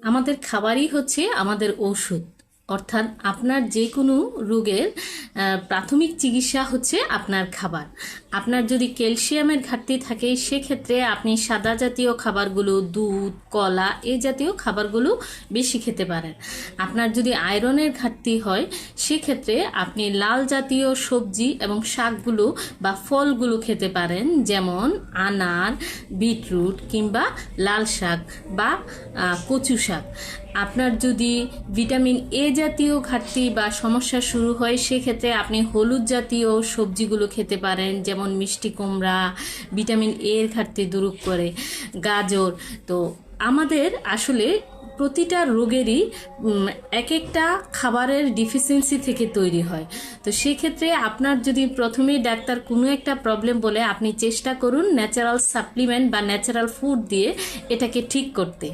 আমাদের খাবারই হচ্ছে আমাদের ঔষধ। অর্থাৎ আপনার যে কোনো রোগের প্রাথমিক চিকিৎসা হচ্ছে আপনার খাবার। আপনার যদি ক্যালসিয়ামের ঘাটতি থাকে সেক্ষেত্রে আপনি সাদা জাতীয় খাবারগুলো, দুধ, কলা এই জাতীয় খাবারগুলো বেশি খেতে পারেন। আপনার যদি আয়রনের ঘাটতি হয় সেক্ষেত্রে আপনি লাল জাতীয় সবজি এবং শাকগুলো বা ফলগুলো খেতে পারেন, যেমন আনার, বিটরুট কিংবা লাল শাক বা কচু শাক। আপনার যদি ভিটামিন এ জাতীয় ঘাটতি বা সমস্যা শুরু হয় সেক্ষেত্রে আপনি হলুদ জাতীয় সবজিগুলো খেতে পারেন, যেমন মিষ্টি কুমড়া ভিটামিন এর ঘাটতি দূর করে, গাজর। তো আমাদের আসলে প্রতিটা রোগেরই এক একটা খাবারের ডিফিসিয়েন্সি থেকে তৈরি হয়। তো সেক্ষেত্রে আপনার যদি প্রথমেই ডাক্তার কোনো একটা প্রবলেম বলে, আপনি চেষ্টা করুন ন্যাচারাল সাপ্লিমেন্ট বা ন্যাচারাল ফুড দিয়ে এটাকে ঠিক করতে।